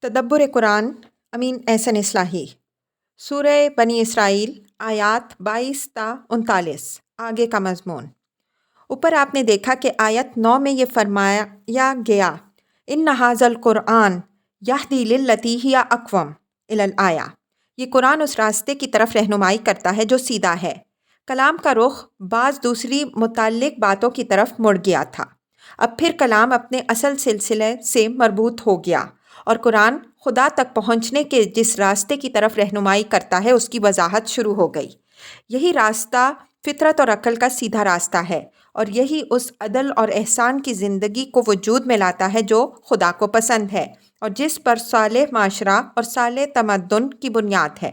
تدبر قرآن امین احسن اصلاحی سورہ بنی اسرائیل آیات 22 تا 39 آگے کا مضمون۔ اوپر آپ نے دیکھا کہ آیت 9 میں یہ فرمایا گیا ان ھذا القرآن یہدی للتی ہی اقوم الآیہ، یہ قرآن اس راستے کی طرف رہنمائی کرتا ہے جو سیدھا ہے۔ کلام کا رخ بعض دوسری متعلق باتوں کی طرف مڑ گیا تھا، اب پھر کلام اپنے اصل سلسلے سے مربوط ہو گیا اور قرآن خدا تک پہنچنے کے جس راستے کی طرف رہنمائی کرتا ہے اس کی وضاحت شروع ہو گئی۔ یہی راستہ فطرت اور عقل کا سیدھا راستہ ہے اور یہی اس عدل اور احسان کی زندگی کو وجود میں لاتا ہے جو خدا کو پسند ہے اور جس پر صالح معاشرہ اور صالح تمدن کی بنیاد ہے۔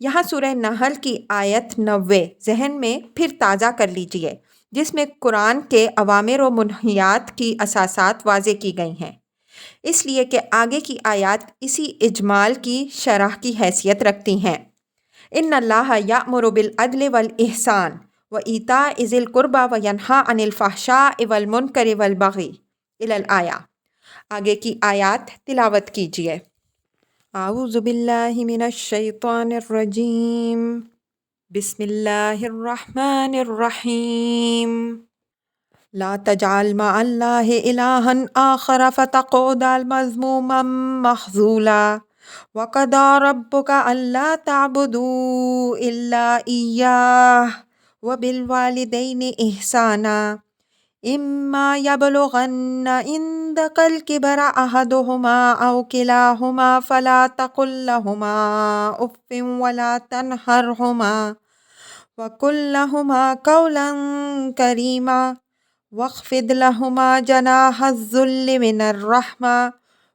یہاں سورہ نحل کی آیت 90 ذہن میں پھر تازہ کر لیجئے، جس میں قرآن کے اوامر و منہیات کی اساسات واضح کی گئی ہیں، اس لیے کہ آگے کی آیات اسی اجمال کی شرح کی حیثیت رکھتی ہیں۔ ان اللہ یأمر بالعدل والاحسان وایتاء ذی القربی وینہی عن الفحشاء والمنکر والبغی الآیہ۔ آگے کی آیات تلاوت کیجیے۔ اعوذ باللہ من الشیطان الرجیم، بسم اللہ الرحمن الرحیم۔ لا تجعل مع اللہ الہا آخر فتقعد مذموما مخذولا وقضى ربك الا تعبدوا الا ایاہ وبالوالدین احسانا اما یبلغن عندك الکبر احدهما او کلاہما فلا تقل لهما اف ولا تنہرهما وقل لهما قولا کریما واخفض لهما جناح الذل من الرحمة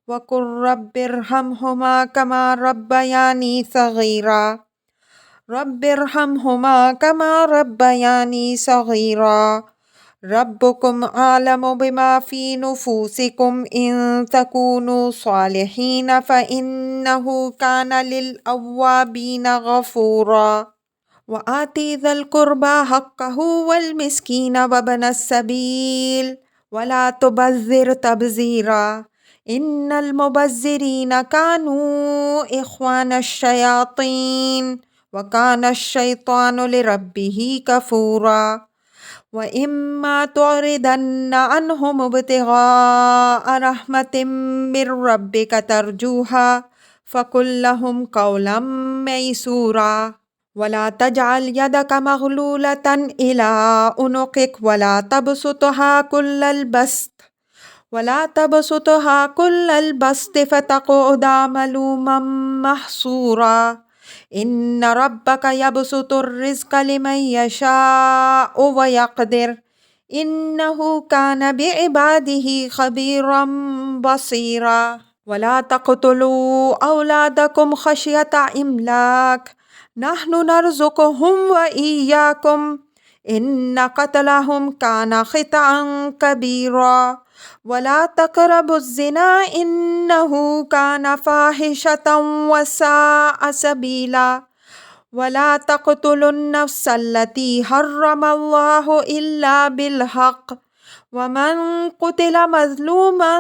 وقل رب ارحمهما كما ربياني صغيرا رب ارحمهما كما ربياني صغيرا ربكم أعلم بما في نفوسكم إن تكونوا صالحين فإنه كان للأوابين غفورا وآتِ ذا القربى حقه والمسكين وابن السبيل ولا تبذر تبذيرا إن المبذرين كانوا إخوان الشياطين وكان الشيطان لربه كفورا وإما تعرضن عنهم ابتغاء رحمة من ربك ترجوها فقل لهم قولا ميسورا ولا تجعل يدك مغلولة إلى عنقك ولا تبسطها كل البسط فتقعد ملوما محسورا إن ربك يبسط الرزق لمن يشاء ويقدر إنه كان بعباده خبيرا بصيرا ولا تقتلوا أولادكم خشية إملاق نحن نرزقهم وإياكم إن قتلهم كان خطأ كبيرا ولا تقربوا الزنا إنه كان فاحشة وساء سبيلا ولا تقتلوا النفس التي حرم الله إلا بالحق ومن قتل مظلوما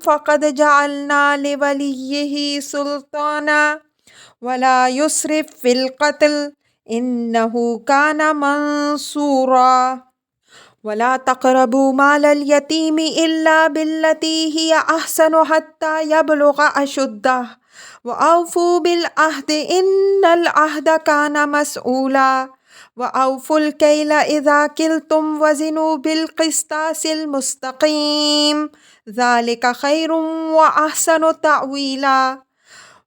فقد جعلنا لوليه سلطانا ولا يسرف في القتل إنه كان منصورا ولا تقربوا مال اليتيم إلا بالتي هي أحسن حتى يبلغ أشده وأوفوا بالعهد إن العهد كان مسؤولا وأوفوا الكيل إذا كلتم وزنوا بالقسطاس المستقيم ذلك خير وأحسن تأويلا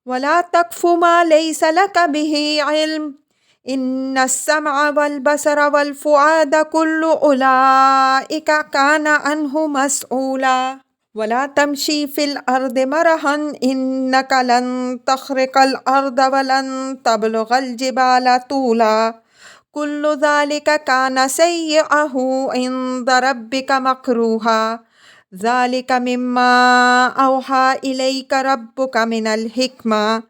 ولا تقف ما ليس لك به علم إن السمع والبصر والفؤاد كل أولئك كان عنه مسؤولا ولا تمشي في الأرض مرحا إنك لن تخرق الأرض ولن تبلغ الجبال طولا كل ذلك كان سيئه عند ربك مكروها ذلك مما أوحى إليك ربك من الحكمة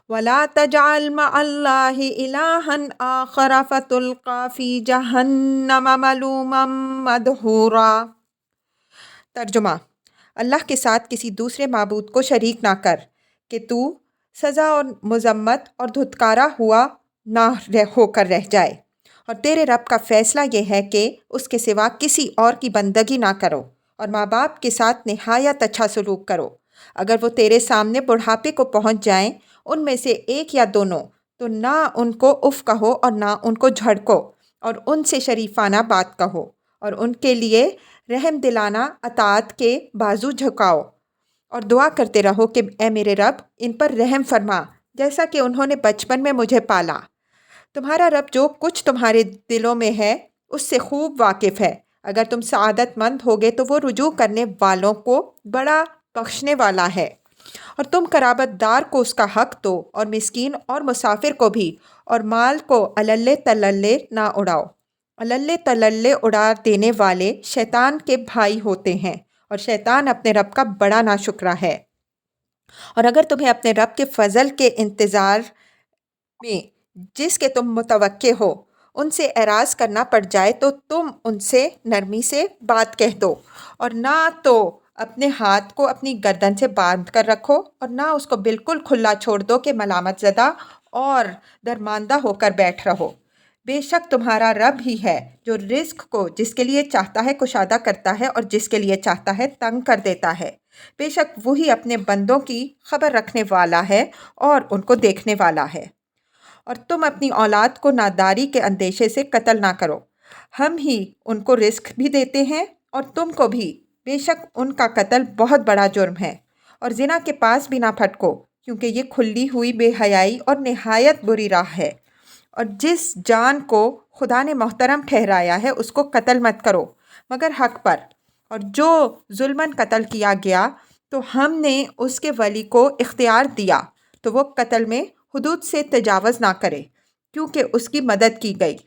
ولا تجعل مع الله إلها آخر فتلقى في جهنم ملوما مدحورا۔ ترجمہ: اللہ کے ساتھ کسی دوسرے معبود کو شریک نہ کر، کہ تو سزا اور مذمت اور دھتکارا ہوا نہ ہو کر رہ جائے، اور تیرے رب کا فیصلہ یہ ہے کہ اس کے سوا کسی اور کی بندگی نہ کرو اور ماں باپ کے ساتھ نہایت اچھا سلوک کرو۔ اگر وہ تیرے سامنے بڑھاپے کو پہنچ جائیں، ان میں سے ایک یا دونوں، تو نہ ان کو اف کہو اور نہ ان کو جھڑکو، اور ان سے شریفانہ بات کہو، اور ان کے لیے رحم دلانہ اطاعت کے بازو جھکاؤ، اور دعا کرتے رہو کہ اے میرے رب ان پر رحم فرما، جیسا کہ انہوں نے بچپن میں مجھے پالا۔ تمہارا رب جو کچھ تمہارے دلوں میں ہے اس سے خوب واقف ہے۔ اگر تم سعادت مند ہوگے تو وہ رجوع کرنے والوں کو بڑا بخشنے والا ہے، اور تم قرابت دار کو اس کا حق دو، اور مسکین اور مسافر کو بھی، اور مال کو اللے تللے نہ اڑاؤ۔ اللے تللے اڑا دینے والے شیطان کے بھائی ہوتے ہیں، اور شیطان اپنے رب کا بڑا ناشکرا ہے۔ اور اگر تمہیں اپنے رب کے فضل کے انتظار میں جس کے تم متوقع ہو ان سے اعراض کرنا پڑ جائے تو تم ان سے نرمی سے بات کہہ دو، اور نہ تو اپنے ہاتھ کو اپنی گردن سے باندھ کر رکھو اور نہ اس کو بالکل کھلا چھوڑ دو کہ ملامت زدہ اور درماندہ ہو کر بیٹھ رہو۔ بے شک تمہارا رب ہی ہے جو رزق کو جس کے لیے چاہتا ہے کشادہ کرتا ہے اور جس کے لیے چاہتا ہے تنگ کر دیتا ہے۔ بے شک وہی اپنے بندوں کی خبر رکھنے والا ہے اور ان کو دیکھنے والا ہے۔ اور تم اپنی اولاد کو ناداری کے اندیشے سے قتل نہ کرو، ہم ہی ان کو رزق بھی دیتے ہیں اور تم کو بھی، بے شک ان کا قتل بہت بڑا جرم ہے۔ اور زنا کے پاس بھی نہ پھٹکو، کیونکہ یہ کھلی ہوئی بے حیائی اور نہایت بری راہ ہے۔ اور جس جان کو خدا نے محترم ٹھہرایا ہے اس کو قتل مت کرو مگر حق پر، اور جو ظلماً قتل کیا گیا تو ہم نے اس کے ولی کو اختیار دیا تو وہ قتل میں حدود سے تجاوز نہ کرے، کیونکہ اس کی مدد کی گئی۔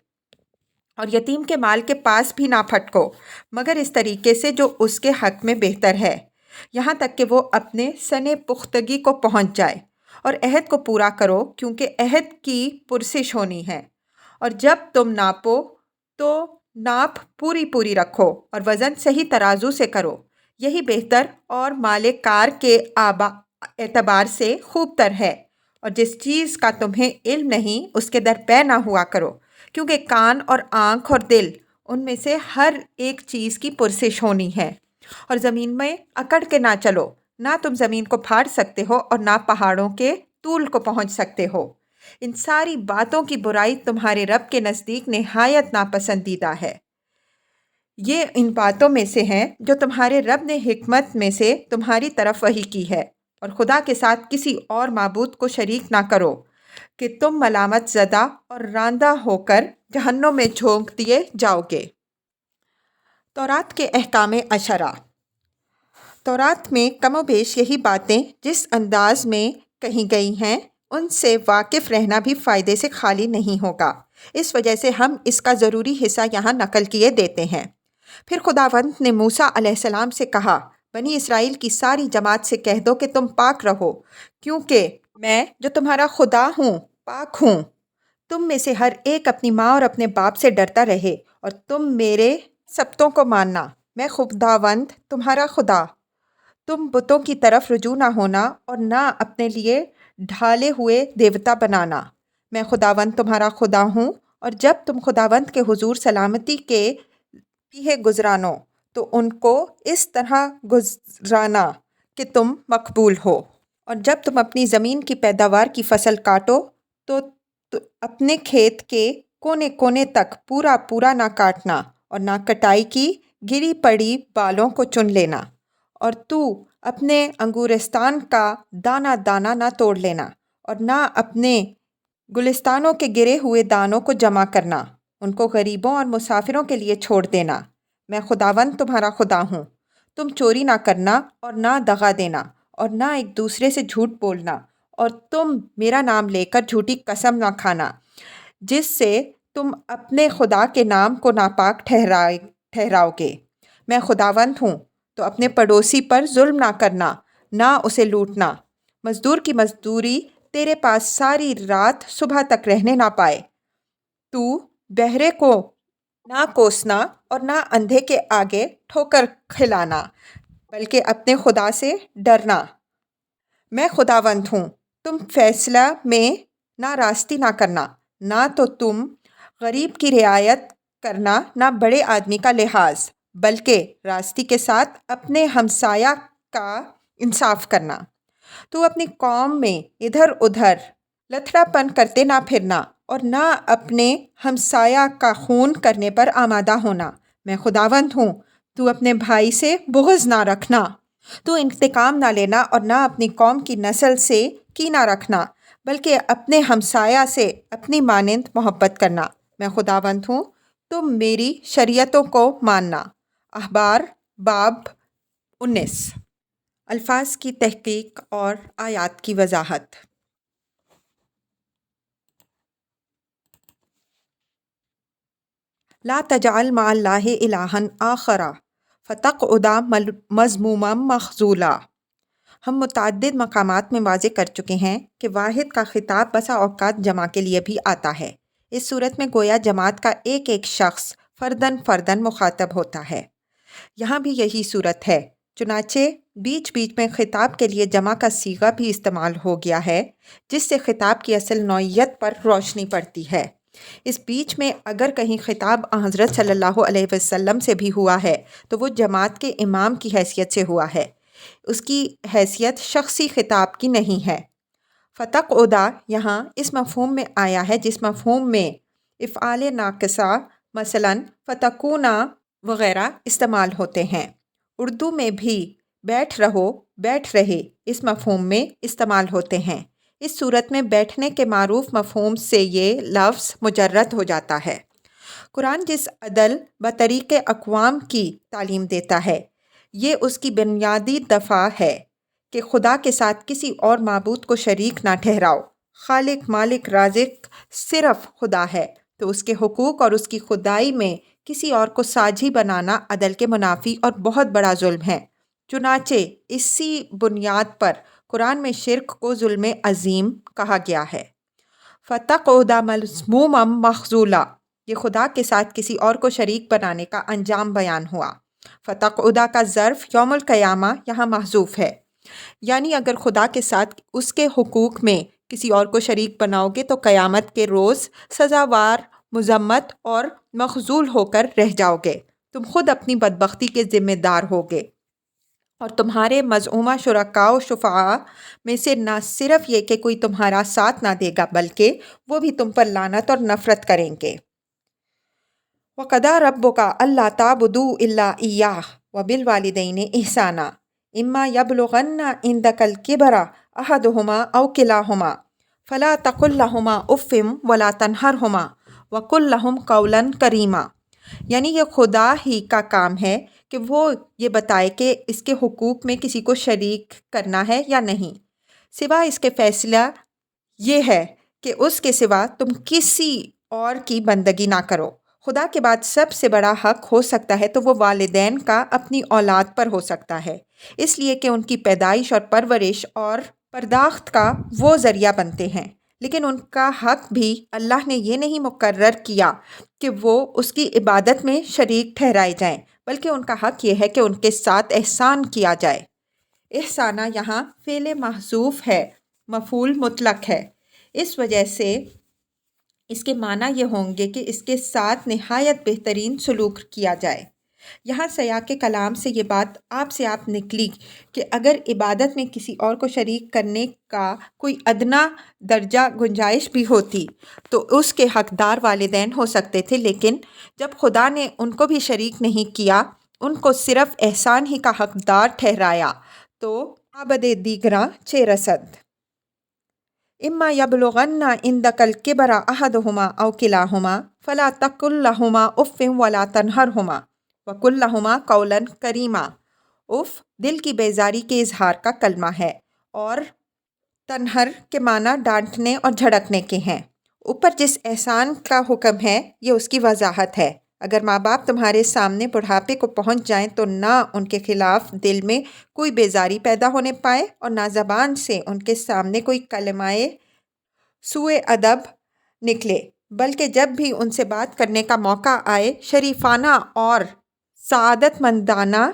اور یتیم کے مال کے پاس بھی نہ پھٹکو مگر اس طریقے سے جو اس کے حق میں بہتر ہے، یہاں تک کہ وہ اپنے سن پختگی کو پہنچ جائے۔ اور عہد کو پورا کرو، کیونکہ عہد کی پرسش ہونی ہے۔ اور جب تم ناپو تو ناپ پوری پوری رکھو اور وزن صحیح ترازو سے کرو، یہی بہتر اور مال کار کے اعتبار سے خوب تر ہے۔ اور جس چیز کا تمہیں علم نہیں اس کے در پے نہ ہوا کرو، کیونکہ کان اور آنکھ اور دل ان میں سے ہر ایک چیز کی پرسش ہونی ہے۔ اور زمین میں اکڑ کے نہ چلو، نہ تم زمین کو پھاڑ سکتے ہو اور نہ پہاڑوں کے طول کو پہنچ سکتے ہو۔ ان ساری باتوں کی برائی تمہارے رب کے نزدیک نہایت ناپسندیدہ ہے۔ یہ ان باتوں میں سے ہیں جو تمہارے رب نے حکمت میں سے تمہاری طرف وحی کی ہے، اور خدا کے ساتھ کسی اور معبود کو شریک نہ کرو کہ تم ملامت زدہ اور راندہ ہو کر جہنم میں جھونک دیے جاؤ گے۔ تورات کے احکام عشرہ۔ تورات میں کم و بیش یہی باتیں جس انداز میں کہی گئی ہیں ان سے واقف رہنا بھی فائدے سے خالی نہیں ہوگا، اس وجہ سے ہم اس کا ضروری حصہ یہاں نقل کیے دیتے ہیں۔ پھر خداوند نے موسیٰ علیہ السلام سے کہا، بنی اسرائیل کی ساری جماعت سے کہہ دو کہ تم پاک رہو، کیونکہ میں جو تمہارا خدا ہوں پاک ہوں۔ تم میں سے ہر ایک اپنی ماں اور اپنے باپ سے ڈرتا رہے، اور تم میرے سبتوں کو ماننا۔ میں خداوند تمہارا خدا۔ تم بتوں کی طرف رجوع نہ ہونا اور نہ اپنے لیے ڈھالے ہوئے دیوتا بنانا۔ میں خداوند تمہارا خدا ہوں، اور جب تم خداوند کے حضور سلامتی کے پیہے گزرانو تو ان کو اس طرح گزرانا کہ تم مقبول ہو۔ اور جب تم اپنی زمین کی پیداوار کی فصل کاٹو تو اپنے کھیت کے کونے کونے تک پورا پورا نہ کاٹنا، اور نہ کٹائی کی گری پڑی بالوں کو چن لینا۔ اور تو اپنے انگورستان کا دانہ دانہ نہ توڑ لینا، اور نہ اپنے گلستانوں کے گرے ہوئے دانوں کو جمع کرنا، ان کو غریبوں اور مسافروں کے لیے چھوڑ دینا۔ میں خداوند تمہارا خدا ہوں۔ تم چوری نہ کرنا اور نہ دغا دینا اور نہ ایک دوسرے سے جھوٹ بولنا، اور تم میرا نام لے کر جھوٹی قسم نہ کھانا جس سے تم اپنے خدا کے نام کو ناپاک ٹھہراؤ گے۔ میں خداوند ہوں۔ تو اپنے پڑوسی پر ظلم نہ کرنا، نہ اسے لوٹنا۔ مزدور کی مزدوری تیرے پاس ساری رات صبح تک رہنے نہ پائے۔ تو بہرے کو نہ کوسنا اور نہ اندھے کے آگے ٹھوکر کھلانا، بلکہ اپنے خدا سے ڈرنا۔ میں خداوند ہوں، تم فیصلہ میں نہ راستی نہ کرنا، نہ تو تم غریب کی رعایت کرنا، نہ بڑے آدمی کا لحاظ، بلکہ راستی کے ساتھ اپنے ہمسایہ کا انصاف کرنا۔ تو اپنی قوم میں ادھر ادھر لتھڑا پن کرتے نہ پھرنا، اور نہ اپنے ہمسایہ کا خون کرنے پر آمادہ ہونا۔ میں خداوند ہوں، تو اپنے بھائی سے بغض نہ رکھنا، تو انتقام نہ لینا، اور نہ اپنی قوم کی نسل سے کینہ رکھنا، بلکہ اپنے ہمسایہ سے اپنی مانند محبت کرنا۔ میں خداوند ہوں، تم میری شریعتوں کو ماننا۔ احبار باب 19۔ الفاظ کی تحقیق اور آیات کی وضاحت۔ لا تجعل مع اللہ الہا آخر فتقعد مذموما مخذولا۔ ہم متعدد مقامات میں واضح کر چکے ہیں کہ واحد کا خطاب بسا اوقات جمع کے لیے بھی آتا ہے۔ اس صورت میں گویا جماعت کا ایک ایک شخص فرداً فرداً مخاطب ہوتا ہے۔ یہاں بھی یہی صورت ہے، چنانچہ بیچ بیچ میں خطاب کے لیے جمع کا صیغہ بھی استعمال ہو گیا ہے، جس سے خطاب کی اصل نوعیت پر روشنی پڑتی ہے۔ اس بیچ میں اگر کہیں خطاب حضرت صلی اللہ علیہ وسلم سے بھی ہوا ہے تو وہ جماعت کے امام کی حیثیت سے ہوا ہے، اس کی حیثیت شخصی خطاب کی نہیں ہے۔ فتقعدا یہاں اس مفہوم میں آیا ہے جس مفہوم میں افعال ناقصہ مثلاً فتکونا وغیرہ استعمال ہوتے ہیں۔ اردو میں بھی بیٹھ رہو، بیٹھ رہے اس مفہوم میں استعمال ہوتے ہیں۔ اس صورت میں بیٹھنے کے معروف مفہوم سے یہ لفظ مجرد ہو جاتا ہے۔ قرآن جس عدل بطریق اقوام کی تعلیم دیتا ہے، یہ اس کی بنیادی دفعہ ہے کہ خدا کے ساتھ کسی اور معبود کو شریک نہ ٹھہراؤ۔ خالق مالک رازق صرف خدا ہے، تو اس کے حقوق اور اس کی خدائی میں کسی اور کو ساجھی بنانا عدل کے منافی اور بہت بڑا ظلم ہے۔ چنانچہ اسی بنیاد پر قرآن میں شرک کو ظلم عظیم کہا گیا ہے۔ فَتَقْعُدَ مَذْمُومًا مَخْذُولًا، یہ خدا کے ساتھ کسی اور کو شریک بنانے کا انجام بیان ہوا۔ فَتَقْعُدَ کا ظرف یوم القیامہ یہاں محذوف ہے، یعنی اگر خدا کے ساتھ اس کے حقوق میں کسی اور کو شریک بناؤ گے تو قیامت کے روز سزاوار، مذمت اور مخذول ہو کر رہ جاؤ گے۔ تم خود اپنی بدبختی کے ذمہ دار ہوگے، اور تمہارے مزعومہ شرکاء و شفعاء میں سے نہ صرف یہ کہ کوئی تمہارا ساتھ نہ دے گا بلکہ وہ بھی تم پر لعنت اور نفرت کریں گے۔ وَقَضَىٰ رَبُّكَ أَلَّا تَعْبُدُوا إِلَّا إِيَّاهُ وَبِالْوَالِدَيْنِ إِحْسَانًا إِمَّا يَبْلُغَنَّ عِندَكَ الْكِبَرَ أَحَدُهُمَا أَوْ كِلَاهُمَا فَلَا تَقُل لَّهُمَا أُفٍّ وَلَا تَنْهَرْهُمَا وَقُل لَّهُمْ قَوْلًا كَرِيمًا۔ یعنی یہ خدا ہی کا کام ہے کہ وہ یہ بتائے کہ اس کے حقوق میں کسی کو شریک کرنا ہے یا نہیں، سوا اس کے فیصلہ یہ ہے کہ اس کے سوا تم کسی اور کی بندگی نہ کرو۔ خدا کے بعد سب سے بڑا حق ہو سکتا ہے تو وہ والدین کا اپنی اولاد پر ہو سکتا ہے، اس لیے کہ ان کی پیدائش اور پرورش اور پرداخت کا وہ ذریعہ بنتے ہیں، لیکن ان کا حق بھی اللہ نے یہ نہیں مقرر کیا کہ وہ اس کی عبادت میں شریک ٹھہرائے جائیں، بلکہ ان کا حق یہ ہے کہ ان کے ساتھ احسان کیا جائے۔ احسانہ یہاں فعل محذوف ہے، مفعول مطلق ہے، اس وجہ سے اس کے معنی یہ ہوں گے کہ اس کے ساتھ نہایت بہترین سلوک کیا جائے۔ یہاں سیاق کلام سے یہ بات آپ نکلی کہ اگر عبادت میں کسی اور کو شریک کرنے کا کوئی ادنا درجہ گنجائش بھی ہوتی تو اس کے حقدار والدین ہو سکتے تھے، لیکن جب خدا نے ان کو بھی شریک نہیں کیا، ان کو صرف احسان ہی کا حقدار ٹھہرایا، تو عبد دیگراں چہ رسد۔ اما یبلغن عندک الکبر احدہما او کلاہما فلا تقل لہما اف ولا تنہرہما وقل لہما قولا کریما۔ اف دل کی بیزاری کے اظہار کا کلمہ ہے، اور تنہر کے معنی ڈانٹنے اور جھڑکنے کے ہیں۔ اوپر جس احسان کا حکم ہے یہ اس کی وضاحت ہے۔ اگر ماں باپ تمہارے سامنے بڑھاپے کو پہنچ جائیں تو نہ ان کے خلاف دل میں کوئی بیزاری پیدا ہونے پائے اور نہ زبان سے ان کے سامنے کوئی کلمۂ سوء ادب نکلے، بلکہ جب بھی ان سے بات کرنے کا موقع آئے شریفانہ اور سعادت مندانہ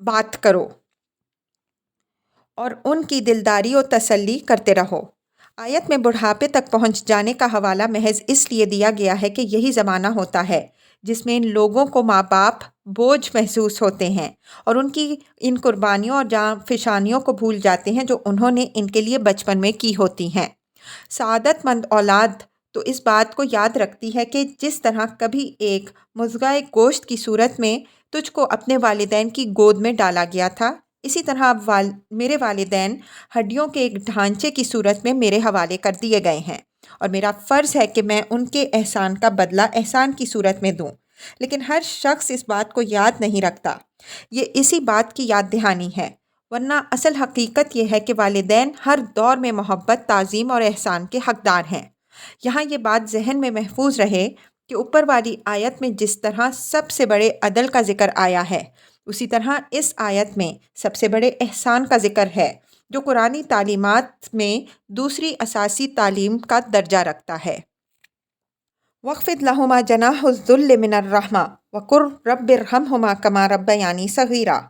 بات کرو۔ اور ان کی دلداری و تسلی کرتے رہو۔ آیت میں بڑھاپے تک پہنچ جانے کا حوالہ محض اس لیے دیا گیا ہے کہ یہی زمانہ ہوتا ہے جس میں ان لوگوں کو ماں باپ بوجھ محسوس ہوتے ہیں اور ان کی ان قربانیوں اور جاں فشانیوں کو بھول جاتے ہیں جو انہوں نے ان کے لیے بچپن میں کی ہوتی ہیں۔ سعادت مند اولاد تو اس بات کو یاد رکھتی ہے کہ جس طرح کبھی ایک مضغہ گوشت کی صورت میں تجھ کو اپنے والدین کی گود میں ڈالا گیا تھا، اسی طرح اب میرے والدین ہڈیوں کے ایک ڈھانچے کی صورت میں میرے حوالے کر دیے گئے ہیں اور میرا فرض ہے کہ میں ان کے احسان کا بدلہ احسان کی صورت میں دوں، لیکن ہر شخص اس بات کو یاد نہیں رکھتا۔ یہ اسی بات کی یاد دہانی ہے، ورنہ اصل حقیقت یہ ہے کہ والدین ہر دور میں محبت، تعظیم اور احسان کے حقدار ہیں۔ یہاں یہ بات ذہن میں محفوظ رہے کہ اوپر والی آیت میں جس طرح سب سے بڑے عدل کا ذکر آیا ہے، اسی طرح اس آیت میں سب سے بڑے احسان کا ذکر ہے جو قرآنی تعلیمات میں دوسری اساسی تعلیم کا درجہ رکھتا ہے۔ وَاخْفِضْ لَهُمَا جَنَاحَ الذُّلِّ مِنَ الرَّحْمَةِ وَقُلْ رَبِّ ارْحَمْهُمَا كَمَا رَبَّيَانِي صَغِيرًا۔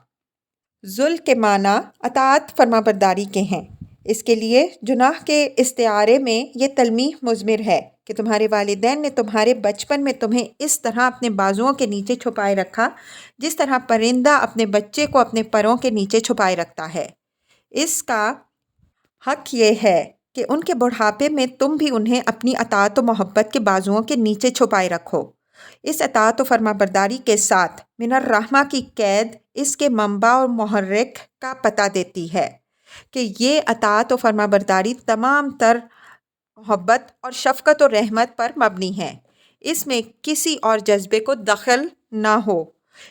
ذل کے معنی اطاعت فرما برداری کے ہیں۔ اس کے لیے جناح کے استعارے میں یہ تلمیح مضمر ہے کہ تمہارے والدین نے تمہارے بچپن میں تمہیں اس طرح اپنے بازوؤں کے نیچے چھپائے رکھا جس طرح پرندہ اپنے بچے کو اپنے پروں کے نیچے چھپائے رکھتا ہے۔ اس کا حق یہ ہے کہ ان کے بڑھاپے میں تم بھی انہیں اپنی اطاعت و محبت کے بازوؤں کے نیچے چھپائے رکھو۔ اس اطاعت و فرما برداری کے ساتھ من الرحمہ کی قید اس کے منبع اور محرک کا پتہ دیتی ہے کہ یہ اطاعت و فرما برداری تمام تر محبت اور شفقت و رحمت پر مبنی ہے، اس میں کسی اور جذبے کو دخل نہ ہو،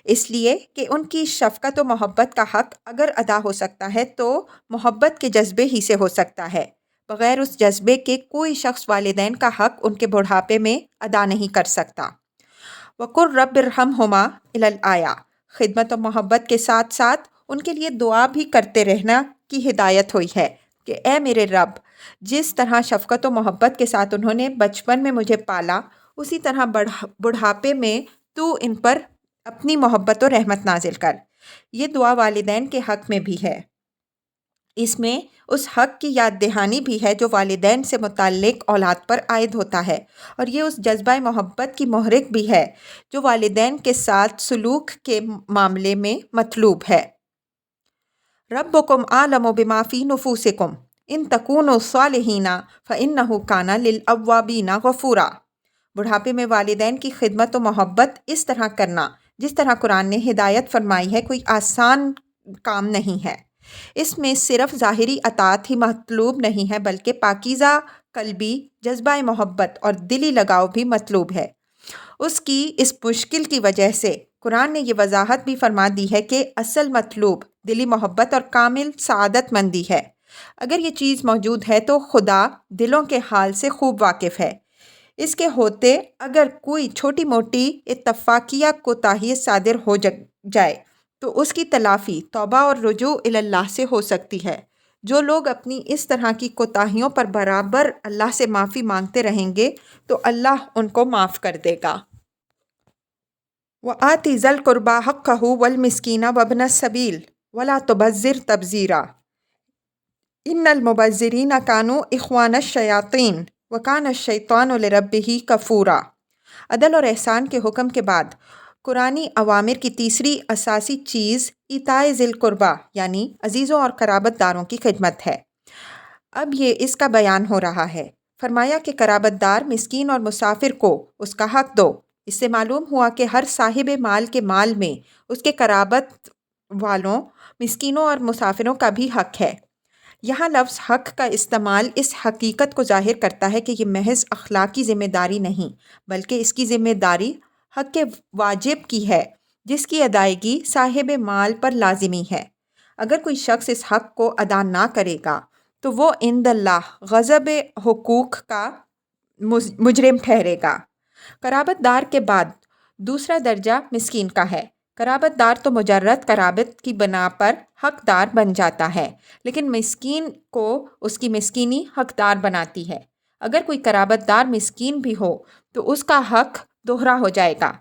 اس لیے کہ ان کی شفقت و محبت کا حق اگر ادا ہو سکتا ہے تو محبت کے جذبے ہی سے ہو سکتا ہے، بغیر اس جذبے کے کوئی شخص والدین کا حق ان کے بڑھاپے میں ادا نہیں کر سکتا۔ وَقُلْ رَبِّ ارْحَمْهُمَا إِلَى الْآيَةِ، خدمت و محبت کے ساتھ ساتھ ان کے لیے دعا بھی کرتے رہنا کی ہدایت ہوئی ہے کہ اے میرے رب، جس طرح شفقت و محبت کے ساتھ انہوں نے بچپن میں مجھے پالا، اسی طرح بڑھاپے میں تو ان پر اپنی محبت و رحمت نازل کر۔ یہ دعا والدین کے حق میں بھی ہے۔ اس میں اس حق کی یاد دہانی بھی ہے جو والدین سے متعلق اولاد پر عائد ہوتا ہے، اور یہ اس جذبہ محبت کی محرک بھی ہے جو والدین کے ساتھ سلوک کے معاملے میں مطلوب ہے۔ ربکم اعلم بما فی نفوسکم ان تکونوا صالحین فانہ کان للاوابین غفورا۔ بڑھاپے میں والدین کی خدمت و محبت اس طرح کرنا جس طرح قرآن نے ہدایت فرمائی ہے کوئی آسان کام نہیں ہے۔ اس میں صرف ظاہری اطاعت ہی مطلوب نہیں ہے بلکہ پاکیزہ قلبی جذبہ محبت اور دلی لگاؤ بھی مطلوب ہے۔ اس کی اس مشکل کی وجہ سے قرآن نے یہ وضاحت بھی فرما دی ہے کہ اصل مطلوب دلی محبت اور کامل سعادت مندی ہے۔ اگر یہ چیز موجود ہے تو خدا دلوں کے حال سے خوب واقف ہے۔ اس کے ہوتے اگر کوئی چھوٹی موٹی اتفاقیہ کوتاہی صادر ہو جائے تو اس کی تلافی توبہ اور رجوع الی اللہ سے ہو سکتی ہے۔ جو لوگ اپنی اس طرح کی کوتاہیوں پر برابر اللہ سے معافی مانگتے رہیں گے تو اللہ ان کو معاف کر دے گا۔ وَآتِ ذَا الْقُرْبَىٰ حَقَّهُ وَالْمِسْكِينَ وَابْنَ السَّبِيلِ وَلَا تُبَذِّرْ تَبْذِيرًا إِنَّ الْمُبَذِّرِينَ كَانُوا إِخْوَانَ الشَّيَاطِينِ وَكَانَ الشَّيْطَانُ لِرَبِّهِ كَفُورًا۔ عدل اور احسان کے حکم کے بعد قرآنی اوامر کی تیسری اساسی چیز ایتائے ذی القربیٰ یعنی عزیزوں اور قرابت داروں کی خدمت ہے۔ اب یہ اس کا بیان ہو رہا ہے۔ فرمایا کہ قرابت دار، مسکین اور مسافر کو اس کا حق دو۔ اس سے معلوم ہوا کہ ہر صاحب مال کے مال میں اس کے قرابت والوں، مسکینوں اور مسافروں کا بھی حق ہے۔ یہاں لفظ حق کا استعمال اس حقیقت کو ظاہر کرتا ہے کہ یہ محض اخلاقی ذمہ داری نہیں بلکہ اس کی ذمہ داری حق واجب کی ہے جس کی ادائیگی صاحب مال پر لازمی ہے۔ اگر کوئی شخص اس حق کو ادا نہ کرے گا تو وہ عند اللہ غضب حقوق کا مجرم ٹھہرے گا۔ قرابت دار کے بعد دوسرا درجہ مسکین کا ہے۔ قرابت دار تو مجرد قرابت کی بنا پر حقدار بن جاتا ہے، لیکن مسکین کو اس کی مسکینی حقدار بناتی ہے۔ اگر کوئی قرابت دار مسکین بھی ہو تو اس کا حق دوہرا ہو جائے گا۔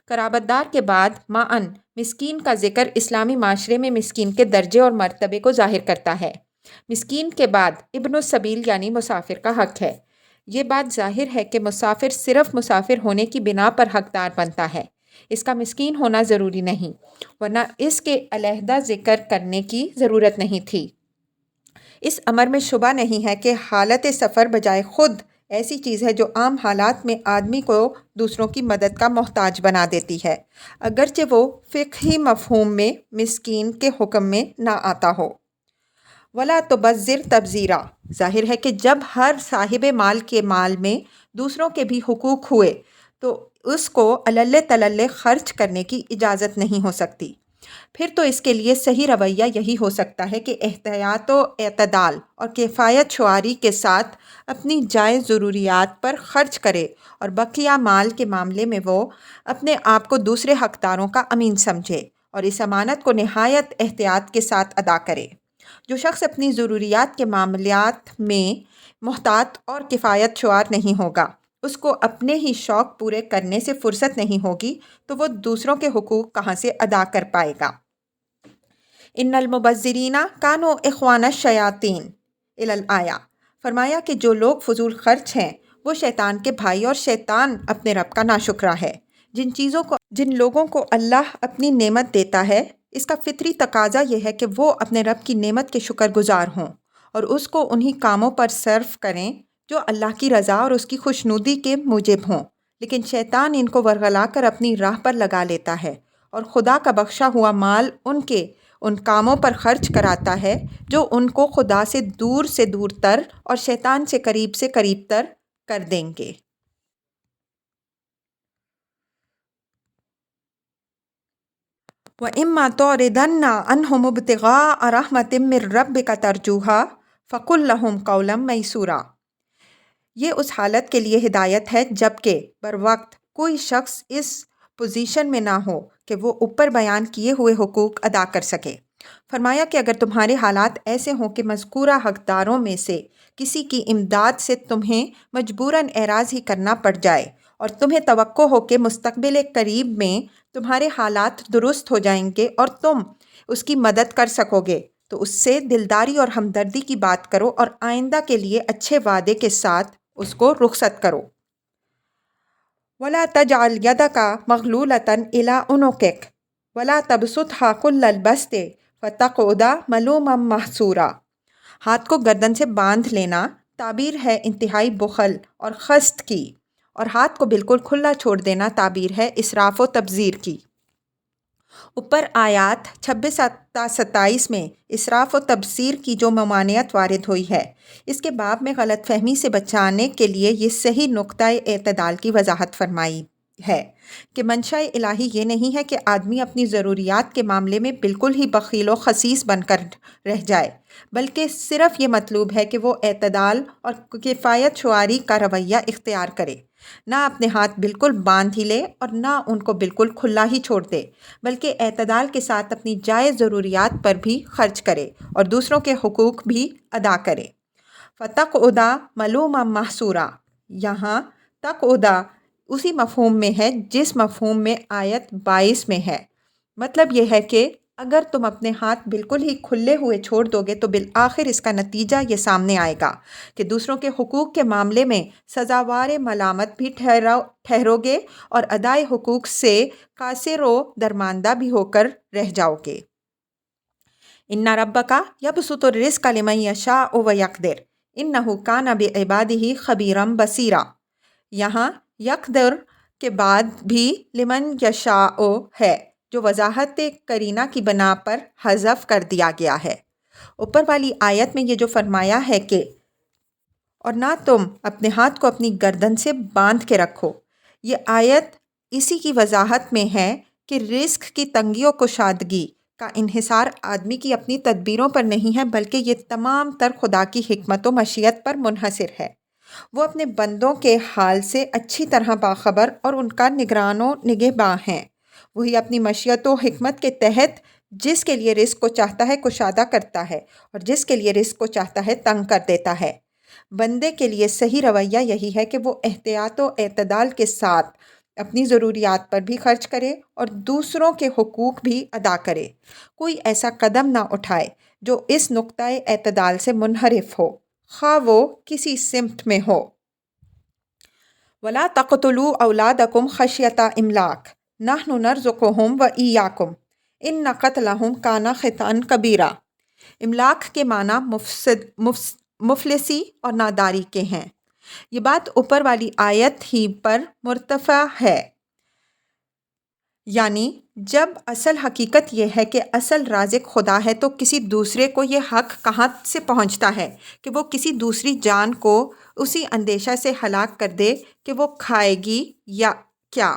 قرابت دار کے بعد معاً مسکین کا ذکر اسلامی معاشرے میں مسکین کے درجے اور مرتبے کو ظاہر کرتا ہے۔ مسکین کے بعد ابن السبیل یعنی مسافر کا حق ہے۔ یہ بات ظاہر ہے کہ مسافر صرف مسافر ہونے کی بنا پر حقدار بنتا ہے، اس کا مسکین ہونا ضروری نہیں، ورنہ اس کے علیحدہ ذکر کرنے کی ضرورت نہیں تھی۔ اس امر میں شبہ نہیں ہے کہ حالت سفر بجائے خود ایسی چیز ہے جو عام حالات میں آدمی کو دوسروں کی مدد کا محتاج بنا دیتی ہے، اگرچہ وہ فقہی مفہوم میں مسکین کے حکم میں نہ آتا ہو۔ وَلَا تُبَذِّرْ تَبْذِيرًا، ظاہر ہے کہ جب ہر صاحب مال کے مال میں دوسروں کے بھی حقوق ہوئے تو اس کو علل تلل خرچ کرنے کی اجازت نہیں ہو سکتی۔ پھر تو اس کے لیے صحیح رویہ یہی ہو سکتا ہے کہ احتیاط و اعتدال اور کفایت شعاری کے ساتھ اپنی جائز ضروریات پر خرچ کرے، اور بقیہ مال کے معاملے میں وہ اپنے آپ کو دوسرے حقداروں کا امین سمجھے اور اس امانت کو نہایت احتیاط کے ساتھ ادا کرے۔ جو شخص اپنی ضروریات کے معاملات میں محتاط اور کفایت شعار نہیں ہوگا، اس کو اپنے ہی شوق پورے کرنے سے فرصت نہیں ہوگی، تو وہ دوسروں کے حقوق کہاں سے ادا کر پائے گا۔ ان المبذرین کانوا اخوان الشیاطین الآیہ، فرمایا کہ جو لوگ فضول خرچ ہیں وہ شیطان کے بھائی اور شیطان اپنے رب کا ناشکرا ہے۔ جن لوگوں کو اللہ اپنی نعمت دیتا ہے، اس کا فطری تقاضا یہ ہے کہ وہ اپنے رب کی نعمت کے شکر گزار ہوں اور اس کو انہی کاموں پر صرف کریں جو اللہ کی رضا اور اس کی خوشنودی کے موجب ہوں، لیکن شیطان ان کو ورغلا کر اپنی راہ پر لگا لیتا ہے اور خدا کا بخشا ہوا مال ان کاموں پر خرچ کراتا ہے جو ان کو خدا سے دور تر اور شیطان سے قریب تر کر دیں گے۔ وَإِمَّا تُعْرِضَنَّ عَنْهُمُ ابْتِغَاءَ رَحْمَةٍ مِّن رَّبِّكَ تَرْجُوهَا فَقُل لَّهُمْ قَوْلًا مَّيْسُورًا، یہ اس حالت کے لیے ہدایت ہے جب کہ بروقت کوئی شخص اس پوزیشن میں نہ ہو کہ وہ اوپر بیان کیے ہوئے حقوق ادا کر سکے۔ فرمایا کہ اگر تمہارے حالات ایسے ہوں کہ مذکورہ حقداروں میں سے کسی کی امداد سے تمہیں مجبوراً اعراض ہی کرنا پڑ جائے اور تمہیں توقع ہو کہ مستقبل قریب میں تمہارے حالات درست ہو جائیں گے اور تم اس کی مدد کر سکو گے، تو اس سے دلداری اور ہمدردی کی بات کرو اور آئندہ کے لیے اچھے وعدے کے ساتھ اس کو رخصت کرو۔ وَلَا تَجْعَلْ يَدَكَ مَغْلُولَةً إِلَىٰ عُنُقِكَ وَلَا تَبْسُطْهَا كُلَّ الْبَسْطِ فَتَقْعُدَ مَلُومًا مَحْسُورًا، ہاتھ کو گردن سے باندھ لینا تعبیر ہے انتہائی بخل اور خست کی، اور ہاتھ کو بالکل کھلا چھوڑ دینا تعبیر ہے اسراف و تبذیر کی۔ اوپر آیات 26 تا 27 میں اسراف و تبذیر کی جو ممانعت وارد ہوئی ہے، اس کے باب میں غلط فہمی سے بچانے کے لیے یہ صحیح نقطۂ اعتدال کی وضاحت فرمائی ہے کہ منشاء الہی یہ نہیں ہے کہ آدمی اپنی ضروریات کے معاملے میں بالکل ہی بخیل و خسیس بن کر رہ جائے، بلکہ صرف یہ مطلوب ہے کہ وہ اعتدال اور کفایت شعاری کا رویہ اختیار کرے، نہ اپنے ہاتھ بالکل باندھ ہی لے اور نہ ان کو بالکل کھلا ہی چھوڑ دے، بلکہ اعتدال کے ساتھ اپنی جائز ضروریات پر بھی خرچ کرے اور دوسروں کے حقوق بھی ادا کرے۔ فَتَقْعُدَ مَلُومًا مَحْسُورًا، یہاں تقعد اسی مفہوم میں ہے جس مفہوم میں آیت 22 میں ہے۔ مطلب یہ ہے کہ اگر تم اپنے ہاتھ بالکل ہی کھلے ہوئے چھوڑ دو گے تو بالآخر اس کا نتیجہ یہ سامنے آئے گا کہ دوسروں کے حقوق کے معاملے میں سزاوار ملامت بھی ٹھہرو گے اور ادائے حقوق سے قاصر و درماندہ بھی ہو کر رہ جاؤ گے۔ ان ربک یبسط الرزق لمن یشاء ویقدر انہ کان بعبادہ خبیرا بصیرا، یہاں یقدر کے بعد بھی لمن یشاء ہے جو وضاحت قرینہ کی بنا پر حذف کر دیا گیا ہے۔ اوپر والی آیت میں یہ جو فرمایا ہے کہ اور نہ تم اپنے ہاتھ کو اپنی گردن سے باندھ کے رکھو، یہ آیت اسی کی وضاحت میں ہے کہ رزق کی تنگی و کشادگی کا انحصار آدمی کی اپنی تدبیروں پر نہیں ہے، بلکہ یہ تمام تر خدا کی حکمت و مشیت پر منحصر ہے۔ وہ اپنے بندوں کے حال سے اچھی طرح باخبر اور ان کا نگران و نگہباں ہیں۔ وہی اپنی مشیت و حکمت کے تحت جس کے لیے رزق کو چاہتا ہے کشادہ کرتا ہے اور جس کے لیے رزق کو چاہتا ہے تنگ کر دیتا ہے۔ بندے کے لیے صحیح رویہ یہی ہے کہ وہ احتیاط و اعتدال کے ساتھ اپنی ضروریات پر بھی خرچ کرے اور دوسروں کے حقوق بھی ادا کرے۔ کوئی ایسا قدم نہ اٹھائے جو اس نقطۂ اعتدال سے منحرف ہو، خواہ وہ کسی سمت میں ہو۔ وَلَا تَقْتُلُوا أَوْلَادَكُمْ خَشْيَةَ إِمْلَاقٍ نَحْنُ نَرْزُقُهُمْ وَإِيَّاكُمْ إِنَّ قَتْلَهُمْ كَانَ خِطْئًا كَبِيرًا۔ املاق کے معنی مفلسی اور ناداری کے ہیں۔ یہ بات اوپر والی آیت ہی پر مرتفع ہے، یعنی جب اصل حقیقت یہ ہے کہ اصل رازق خدا ہے تو کسی دوسرے کو یہ حق کہاں سے پہنچتا ہے کہ وہ کسی دوسری جان کو اسی اندیشہ سے ہلاک کر دے کہ وہ کھائے گی یا کیا۔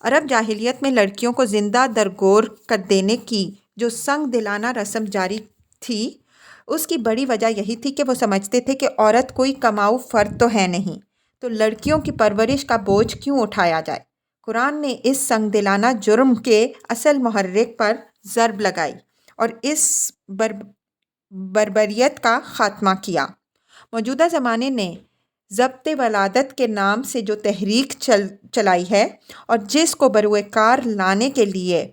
عرب جاہلیت میں لڑکیوں کو زندہ درگور کر دینے کی جو سنگ دلانہ رسم جاری تھی، اس کی بڑی وجہ یہی تھی کہ وہ سمجھتے تھے کہ عورت کوئی کماؤ فرد تو ہے نہیں، تو لڑکیوں کی پرورش کا بوجھ کیوں اٹھایا جائے۔ قرآن نے اس سنگ دلانہ جرم کے اصل محرک پر ضرب لگائی اور اس بربریت کا خاتمہ کیا۔ موجودہ زمانے نے ضبط ولادت کے نام سے جو تحریک چلائی ہے اور جس کو بروئے کار لانے کے لیے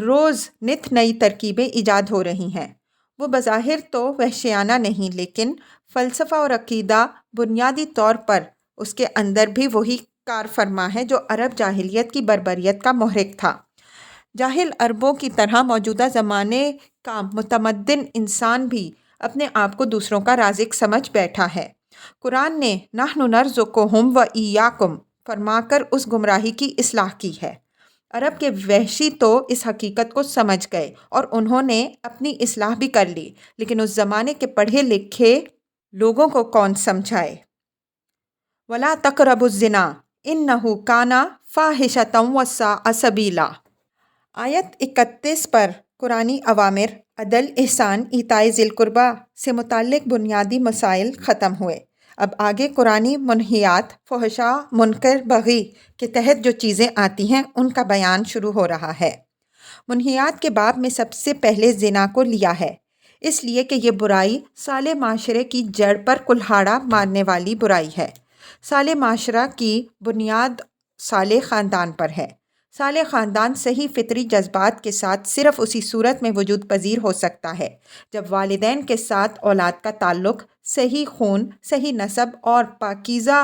روز نت نئی ترکیبیں ایجاد ہو رہی ہیں، وہ بظاہر تو وحشیانہ نہیں، لیکن فلسفہ اور عقیدہ بنیادی طور پر اس کے اندر بھی وہی کار فرما ہے جو عرب جاہلیت کی بربریت کا محرک تھا۔ جاہل عربوں کی طرح موجودہ زمانے کا متمدن انسان بھی اپنے آپ کو دوسروں کا رازق سمجھ بیٹھا ہے۔ قرآن نے نحن نرزقہم وإیاکم فرما کر اس گمراہی کی اصلاح کی ہے۔ عرب کے وحشی تو اس حقیقت کو سمجھ گئے اور انہوں نے اپنی اصلاح بھی کر لی، لیکن اس زمانے کے پڑھے لکھے لوگوں کو کون سمجھائے۔ وَلَا تَقْرَبُوا الزِّنَا إِنَّهُ كَانَ فَاحِشَةً وَسَاءَ سَبِيلًا۔ آیت 31 پر قرآنی اوامر عدل، احسان، ایتائے ذی القربیٰ سے متعلق بنیادی مسائل ختم ہوئے۔ اب آگے قرآنی منہیات، فحشاء، منکر، بغی کے تحت جو چیزیں آتی ہیں ان کا بیان شروع ہو رہا ہے۔ منہیات کے باب میں سب سے پہلے زنا کو لیا ہے، اس لیے کہ یہ برائی صالح معاشرے کی جڑ پر کلہاڑا مارنے والی برائی ہے۔ صالح معاشرہ کی بنیاد صالح خاندان پر ہے۔ صالح خاندان صحیح فطری جذبات کے ساتھ صرف اسی صورت میں وجود پذیر ہو سکتا ہے جب والدین کے ساتھ اولاد کا تعلق صحیح خون، صحیح نسب اور پاکیزہ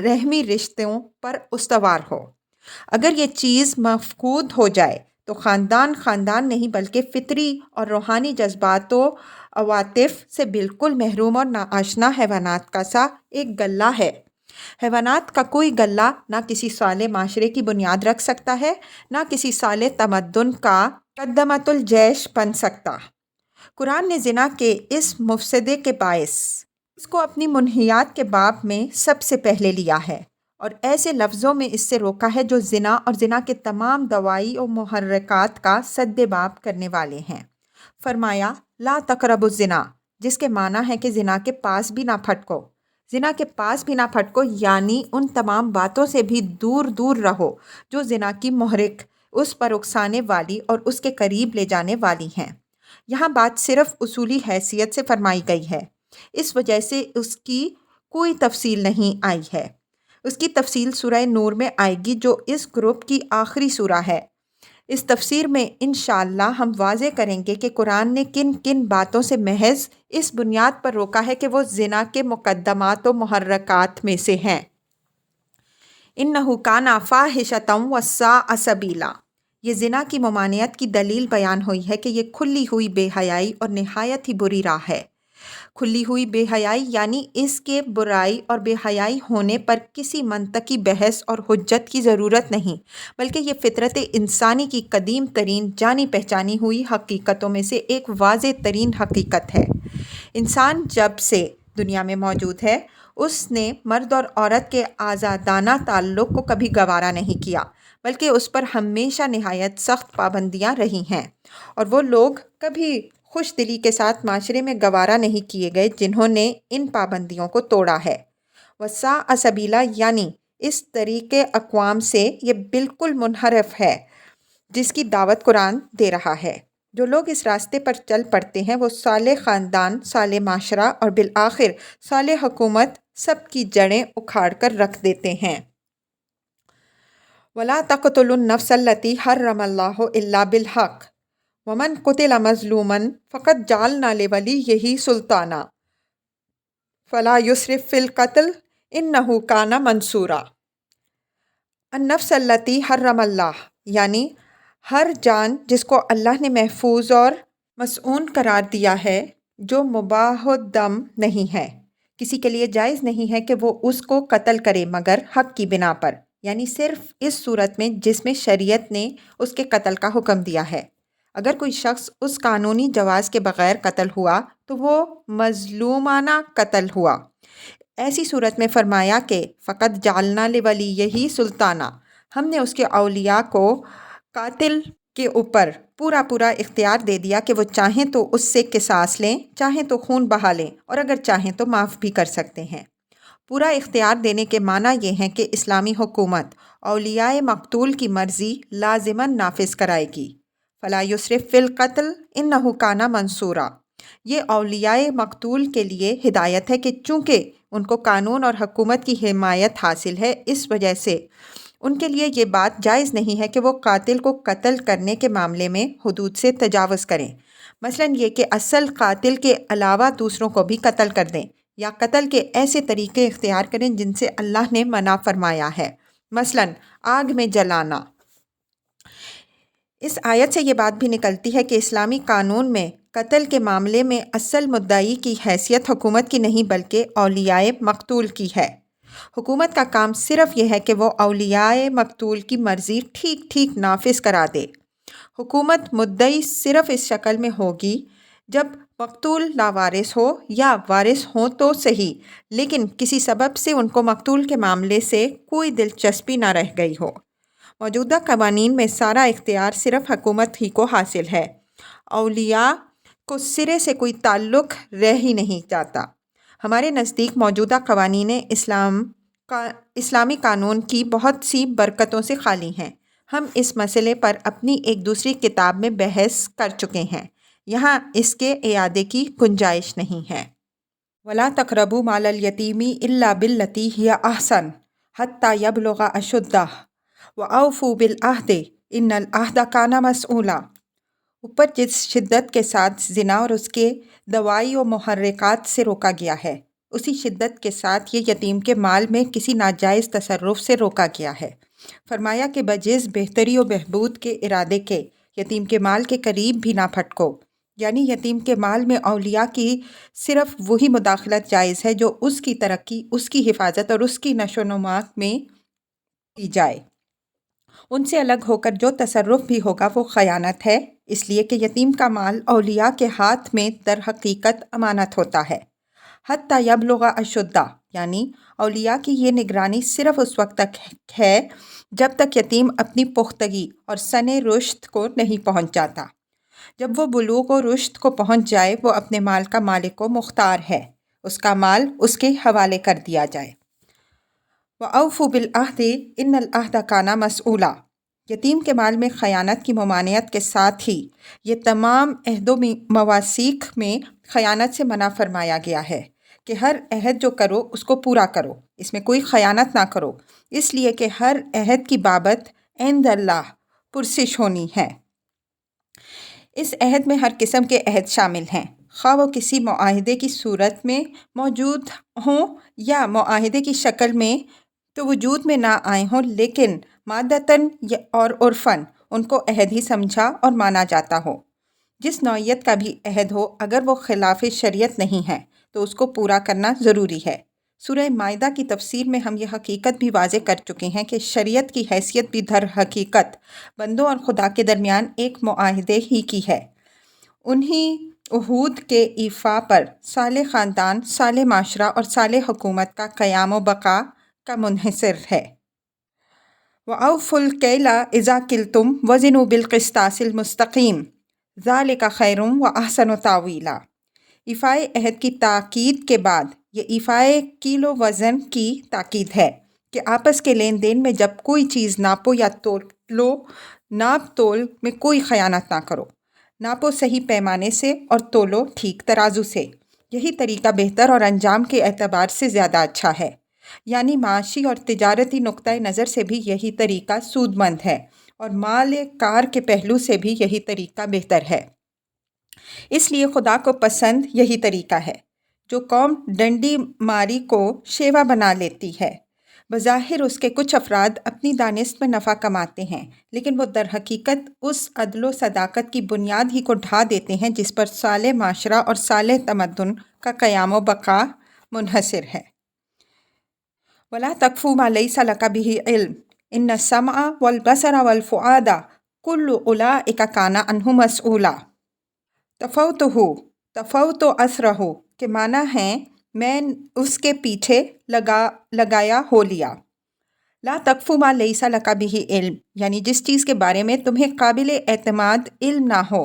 رحمی رشتوں پر استوار ہو۔ اگر یہ چیز مفقود ہو جائے تو خاندان نہیں بلکہ فطری اور روحانی جذبات و عواطف سے بالکل محروم اور ناآشنا حیوانات کا سا ایک گلہ ہے۔ حیوانات کا کوئی گلہ نہ کسی صالح معاشرے کی بنیاد رکھ سکتا ہے، نہ کسی صالح تمدن کا مقدمۃ الجیش بن سکتا۔ قرآن نے زنا کے اس مفسدے کے باعث اس کو اپنی منہیات کے باب میں سب سے پہلے لیا ہے اور ایسے لفظوں میں اس سے روکا ہے جو زنا اور زنا کے تمام دواعی و محرکات کا سد باب کرنے والے ہیں۔ فرمایا لا تقربوا الزنا، جس کے معنی ہے کہ زنا کے پاس بھی نہ پھٹکو۔ زنا کے پاس بھی نہ پھٹکو یعنی ان تمام باتوں سے بھی دور دور رہو جو زنا کی محرک، اس پر اکسانے والی اور اس کے قریب لے جانے والی ہیں۔ یہاں بات صرف اصولی حیثیت سے فرمائی گئی ہے، اس وجہ سے اس کی کوئی تفصیل نہیں آئی ہے۔ اس کی تفصیل سورہ نور میں آئے گی جو اس گروپ کی آخری سورہ ہے۔ اس تفسیر میں انشاءاللہ ہم واضح کریں گے کہ قرآن نے کن کن باتوں سے محض اس بنیاد پر روکا ہے کہ وہ زنا کے مقدمات و محرکات میں سے ہیں۔ إِنَّهُ كَانَ فَاحِشَةً وَسَاءَ سَبِيلًا۔ یہ زنا کی ممانعت کی دلیل بیان ہوئی ہے کہ یہ کھلی ہوئی بے حیائی اور نہایت ہی بری راہ ہے۔ کھلی ہوئی بے حیائی یعنی اس کے برائی اور بے حیائی ہونے پر کسی منطقی بحث اور حجت کی ضرورت نہیں، بلکہ یہ فطرت انسانی کی قدیم ترین جانی پہچانی ہوئی حقیقتوں میں سے ایک واضح ترین حقیقت ہے۔ انسان جب سے دنیا میں موجود ہے، اس نے مرد اور عورت کے آزادانہ تعلق کو کبھی گوارا نہیں کیا، بلکہ اس پر ہمیشہ نہایت سخت پابندیاں رہی ہیں، اور وہ لوگ کبھی خوش دلی کے ساتھ معاشرے میں گوارا نہیں کیے گئے جنہوں نے ان پابندیوں کو توڑا ہے۔ وساء سبیلا یعنی اس طریقے اقوام سے یہ بالکل منحرف ہے جس کی دعوت قرآن دے رہا ہے۔ جو لوگ اس راستے پر چل پڑتے ہیں وہ صالح خاندان، صالح معاشرہ اور بالآخر صالح حکومت سب کی جڑیں اکھاڑ کر رکھ دیتے ہیں۔ وَلَا تَقْتُلُوا النَّفْسَ الَّتِي حَرَّمَ اللَّهُ إِلَّا بِالْحَقِّ وَمَنْ قُتِلَ مَظْلُومًا فَقَدْ جَعَلْنَا لِوَلِيِّهِ سُلْطَانًا فَلَا يُسْرِفْ فِي الْقَتْلِ إِنَّهُ كَانَ مَنْصُورًا۔ النفس التی حرم اللہ، یعنی ہر جان جس کو اللہ نے محفوظ اور مسعون قرار دیا ہے، جو مباح الدم نہیں ہے، کسی کے لیے جائز نہیں ہے کہ وہ اس کو قتل کرے مگر حق کی بنا پر، یعنی صرف اس صورت میں جس میں شریعت نے اس کے قتل کا حکم دیا ہے۔ اگر کوئی شخص اس قانونی جواز کے بغیر قتل ہوا تو وہ مظلومانہ قتل ہوا۔ ایسی صورت میں فرمایا کہ فقط جعلنا لولیہ سلطانہ، ہم نے اس کے اولیاء کو قاتل کے اوپر پورا اختیار دے دیا کہ وہ چاہیں تو اس سے قصاص لیں، چاہیں تو خون بہا لیں، اور اگر چاہیں تو معاف بھی کر سکتے ہیں۔ پورا اختیار دینے کے معنی یہ ہے کہ اسلامی حکومت اولیاء مقتول کی مرضی لازماً نافذ کرائے گی۔ فلا یسرف فی القتل انہ کان منصورا، یہ اولیاء مقتول کے لیے ہدایت ہے کہ چونکہ ان کو قانون اور حکومت کی حمایت حاصل ہے، اس وجہ سے ان کے لیے یہ بات جائز نہیں ہے کہ وہ قاتل کو قتل کرنے کے معاملے میں حدود سے تجاوز کریں، مثلاً یہ کہ اصل قاتل کے علاوہ دوسروں کو بھی قتل کر دیں، یا قتل کے ایسے طریقے اختیار کریں جن سے اللہ نے منع فرمایا ہے، مثلاً آگ میں جلانا۔ اس آیت سے یہ بات بھی نکلتی ہے کہ اسلامی قانون میں قتل کے معاملے میں اصل مدعی کی حیثیت حکومت کی نہیں بلکہ اولیاء مقتول کی ہے۔ حکومت کا کام صرف یہ ہے کہ وہ اولیاء مقتول کی مرضی ٹھیک نافذ کرا دے۔ حکومت مدعی صرف اس شکل میں ہوگی جب مقتول لاوارث ہو، یا وارث ہوں تو صحیح لیکن کسی سبب سے ان کو مقتول کے معاملے سے کوئی دلچسپی نہ رہ گئی ہو۔ موجودہ قوانین میں سارا اختیار صرف حکومت ہی کو حاصل ہے، اولیاء کو سرے سے کوئی تعلق رہ ہی نہیں جاتا۔ ہمارے نزدیک موجودہ قوانین اسلامی قانون کی بہت سی برکتوں سے خالی ہیں۔ ہم اس مسئلے پر اپنی ایک دوسری کتاب میں بحث کر چکے ہیں، یہاں اس کے اعادے کی گنجائش نہیں ہے۔ وَلَا تَقْرَبُوا مَالَ الْيَتِيمِ إِلَّا بِالَّتِي هِيَ أَحْسَنُ حَتَّى يَبْلُغَ أَشُدَّهُ وَأَوْفُوا بِالْعَهْدِ إِنَّ الْعَهْدَ كَانَ مَسْئُولًا۔ اوپر جس شدت کے ساتھ زنا اور اس کے دوائی و محرکات سے روکا گیا ہے، اسی شدت کے ساتھ یہ یتیم کے مال میں کسی ناجائز تصرف سے روکا گیا ہے۔ فرمایا کہ بجز بہتری و بہبود کے ارادے کے یتیم کے مال کے قریب بھی نہ پھٹکو، یعنی یتیم کے مال میں اولیاء کی صرف وہی مداخلت جائز ہے جو اس کی ترقی، اس کی حفاظت اور اس کی نشو و نما میں کی جائے۔ ان سے الگ ہو کر جو تصرف بھی ہوگا وہ خیانت ہے، اس لیے کہ یتیم کا مال اولیاء کے ہاتھ میں در حقیقت امانت ہوتا ہے۔ حتیٰ یبلغ اشدہ، یعنی اولیاء کی یہ نگرانی صرف اس وقت تک ہے جب تک یتیم اپنی پختگی اور سن رشد کو نہیں پہنچ جاتا۔ جب وہ بلوغ و رشد کو پہنچ جائے وہ اپنے مال کا مالک و مختار ہے، اس کا مال اس کے حوالے کر دیا جائے۔ وَأَوْفُوا بِالْعَهْدِ إِنَّ الْعَهْدَ كَانَ مَسْئُولًا، یتیم کے مال میں خیانت کی ممانعت کے ساتھ ہی یہ تمام عہد و مواثیق میں خیانت سے منع فرمایا گیا ہے کہ ہر عہد جو کرو اس کو پورا کرو، اس میں کوئی خیانت نہ کرو، اس لیے کہ ہر عہد کی بابت عند اللہ پرسش ہونی ہے۔ اس عہد میں ہر قسم کے عہد شامل ہیں، خواہ وہ کسی معاہدے کی صورت میں موجود ہوں یا معاہدے کی شکل میں تو وجود میں نہ آئے ہوں، لیکن مادتاً اور عرفاً ان کو عہد ہی سمجھا اور مانا جاتا ہو۔ جس نوعیت کا بھی عہد ہو اگر وہ خلاف شریعت نہیں ہے تو اس کو پورا کرنا ضروری ہے۔ سورہ مائدہ کی تفسیر میں ہم یہ حقیقت بھی واضح کر چکے ہیں کہ شریعت کی حیثیت بھی در حقیقت بندوں اور خدا کے درمیان ایک معاہدے ہی کی ہے۔ انہی عہود کے ایفا پر صالح خاندان، صالح معاشرہ اور صالح حکومت کا قیام و بقا کا منحصر ہے۔ وَأَوْفُوا الْكَيْلَ إِذَا كِلْتُمْ وَزِنُوا بِالْقِسْطَاسِ الْمُسْتَقِيمِ ذَلِكَ خَيْرٌ وَأَحْسَنُ تَأْوِيلًا۔ ایفائے عہد کی تاکید کے بعد یہ ایفائے کیل و وزن کی تاکید ہے کہ آپس کے لین دین میں جب کوئی چیز ناپو یا تولو، ناپ تول میں کوئی خیانت نہ کرو، ناپو صحیح پیمانے سے اور تولو ٹھیک ترازو سے، یہی طریقہ بہتر اور انجام کے اعتبار سے زیادہ اچھا ہے۔ یعنی معاشی اور تجارتی نقطۂ نظر سے بھی یہی طریقہ سود مند ہے اور مال کار کے پہلو سے بھی یہی طریقہ بہتر ہے۔ اس لیے خدا کو پسند یہی طریقہ ہے۔ جو قوم ڈنڈی ماری کو شیوا بنا لیتی ہے، بظاہر اس کے کچھ افراد اپنی دانست میں نفع کماتے ہیں، لیکن وہ در حقیقت اس عدل و صداقت کی بنیاد ہی کو ڈھا دیتے ہیں جس پر صالح معاشرہ اور صالح تمدن کا قیام و بقا منحصر ہے۔ وَلَا تَقْفُ مَا لَيْسَ لَكَ بِهِ عِلْمٌ إِنَّ السَّمْعَ وَالْبَصَرَ وَالْفُؤَادَ كُلُّ أُولَٰئِكَ كَانَ عَنْهُ مَسْئُولًا۔ تفوت اثرہ کے معنی ہیں میں اس کے پیچھے لگایا ہو لیا۔ لا تقف ما لیس لک بہ علم، یعنی جس چیز کے بارے میں تمہیں قابل اعتماد علم نہ ہو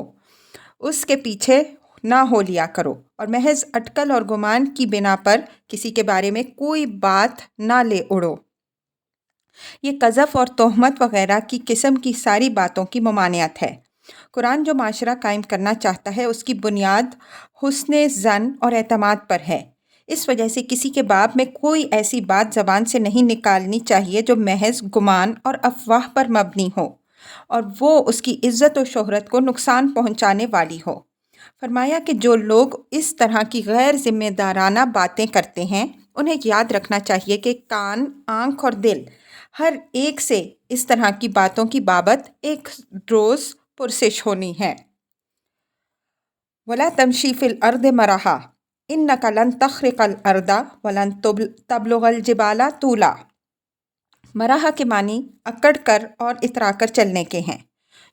اس کے پیچھے نہ ہو لیا کرو، اور محض اٹکل اور گمان کی بنا پر کسی کے بارے میں کوئی بات نہ لے اڑو۔ یہ قذف اور تہمت وغیرہ کی قسم کی ساری باتوں کی ممانعت ہے۔ قرآن جو معاشرہ قائم کرنا چاہتا ہے اس کی بنیاد حسن ظن اور اعتماد پر ہے۔ اس وجہ سے کسی کے باب میں کوئی ایسی بات زبان سے نہیں نکالنی چاہیے جو محض گمان اور افواہ پر مبنی ہو اور وہ اس کی عزت و شہرت کو نقصان پہنچانے والی ہو۔ فرمایا کہ جو لوگ اس طرح کی غیر ذمہ دارانہ باتیں کرتے ہیں انہیں یاد رکھنا چاہیے کہ کان، آنکھ اور دل ہر ایک سے اس طرح کی باتوں کی بابت ایک روز پرسش ہونی ہے۔ وَلَا تَمْشِي فِي الْأَرْضِ مَرَحًا إِنَّكَ لَن تَخْرِقَ الْأَرْضَ وَلَن تَبْلُغَ الْجِبَالَ طُولًا۔ مرحا کے معنی اکڑ کر اور اترا کر چلنے کے ہیں۔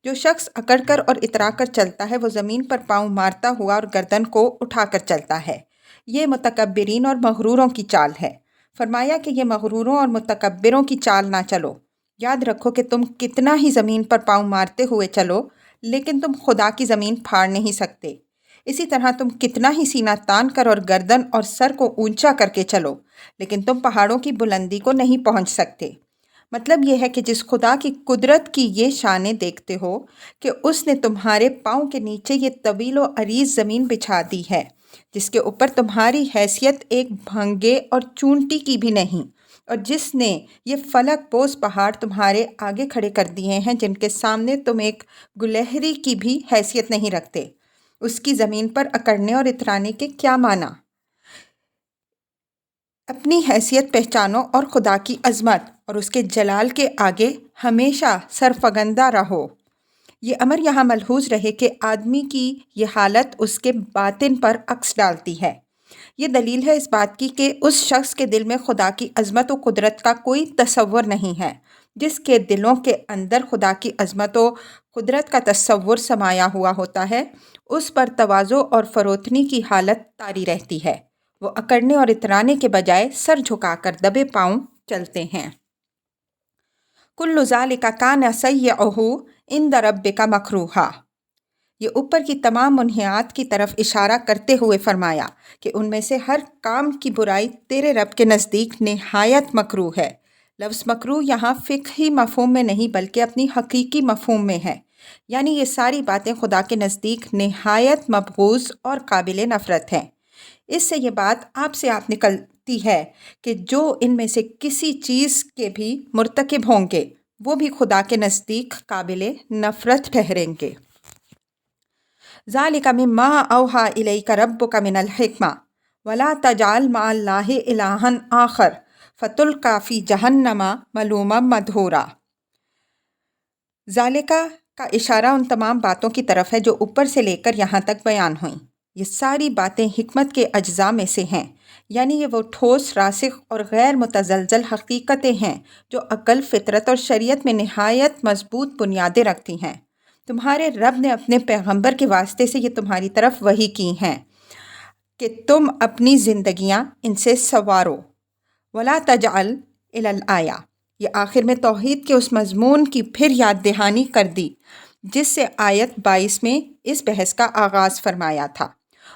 جو شخص اکڑ کر اور اترا کر چلتا ہے وہ زمین پر پاؤں مارتا ہوا اور گردن کو اٹھا کر چلتا ہے۔ یہ متکبرین اور مغروروں کی چال ہے۔ فرمایا کہ یہ مغروروں اور متکبروں کی چال نہ چلو۔ یاد رکھو کہ تم کتنا ہی زمین پر پاؤں مارتے ہوئے چلو لیکن تم خدا کی زمین پھاڑ نہیں سکتے۔ اسی طرح تم کتنا ہی سینہ تان کر اور گردن اور سر کو اونچا کر کے چلو لیکن تم پہاڑوں کی بلندی کو نہیں پہنچ سکتے۔ مطلب یہ ہے کہ جس خدا کی قدرت کی یہ شانیں دیکھتے ہو کہ اس نے تمہارے پاؤں کے نیچے یہ طویل و عریض زمین بچھا دی ہے جس کے اوپر تمہاری حیثیت ایک بھنگے اور چونٹی کی بھی نہیں، اور جس نے یہ فلک بوس پہاڑ تمہارے آگے کھڑے کر دیے ہیں جن کے سامنے تم ایک گلہری کی بھی حیثیت نہیں رکھتے، اس کی زمین پر اکڑنے اور اترانے کے کیا معنی؟ اپنی حیثیت پہچانو اور خدا کی عظمت اور اس کے جلال کے آگے ہمیشہ سرفگندہ رہو۔ یہ امر یہاں ملحوظ رہے کہ آدمی کی یہ حالت اس کے باطن پر عکس ڈالتی ہے۔ یہ دلیل ہے اس بات کی کہ اس شخص کے دل میں خدا کی عظمت و قدرت کا کوئی تصور نہیں ہے۔ جس کے دلوں کے اندر خدا کی عظمت و قدرت کا تصور سمایا ہوا ہوتا ہے اس پر تواضع اور فروتنی کی حالت طاری رہتی ہے۔ وہ اکڑنے اور اترانے کے بجائے سر جھکا کر دبے پاؤں چلتے ہیں۔ کل ذالک کان سیئہ عند ربک مکروہا۔ یہ اوپر کی تمام منہیات کی طرف اشارہ کرتے ہوئے فرمایا کہ ان میں سے ہر کام کی برائی تیرے رب کے نزدیک نہایت مکروہ ہے۔ لفظ مکروہ یہاں فقہی مفہوم میں نہیں بلکہ اپنی حقیقی مفہوم میں ہے، یعنی یہ ساری باتیں خدا کے نزدیک نہایت مبغوض اور قابل نفرت ہیں۔ اس سے یہ بات آپ سے آپ نکلتی ہے کہ جو ان میں سے کسی چیز کے بھی مرتکب ہوں گے وہ بھی خدا کے نزدیک قابل نفرت ٹھہریں گے۔ ذالک مما اوحی الیک ربک من الحکمہ ولا تجعل مع اللہ الہا آخر فتلقی فی جہنم ملوما مدحورا۔ ذالکہ کا اشارہ ان تمام باتوں کی طرف ہے جو اوپر سے لے کر یہاں تک بیان ہوئیں۔ یہ ساری باتیں حکمت کے اجزاء میں سے ہیں، یعنی یہ وہ ٹھوس، راسخ اور غیر متزلزل حقیقتیں ہیں جو عقل، فطرت اور شریعت میں نہایت مضبوط بنیادیں رکھتی ہیں۔ تمہارے رب نے اپنے پیغمبر کے واسطے سے یہ تمہاری طرف وحی کی ہیں کہ تم اپنی زندگیاں ان سے سنوارو۔ ولا تجعل الآیہ، یہ آخر میں توحید کے اس مضمون کی پھر یاد دہانی کر دی جس سے آیت 22 میں اس بحث کا آغاز فرمایا تھا۔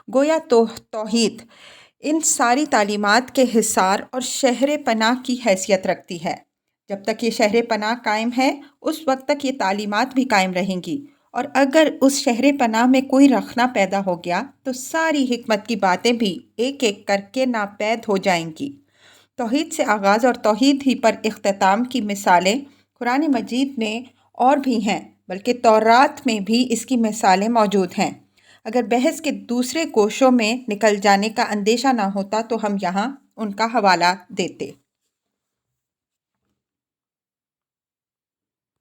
گویا توحید ان ساری تعلیمات کے حصار اور شہر پناہ کی حیثیت رکھتی ہے۔ جب تک یہ شہر پناہ قائم ہے اس وقت تک یہ تعلیمات بھی قائم رہیں گی، اور اگر اس شہر پناہ میں کوئی رخنہ پیدا ہو گیا تو ساری حکمت کی باتیں بھی ایک ایک کر کے ناپید ہو جائیں گی۔ توحید سے آغاز اور توحید ہی پر اختتام کی مثالیں قرآن مجید میں اور بھی ہیں، بلکہ تورات میں بھی اس کی مثالیں موجود ہیں۔ اگر بحث کے دوسرے گوشوں میں نکل جانے کا اندیشہ نہ ہوتا تو ہم یہاں ان کا حوالہ دیتے۔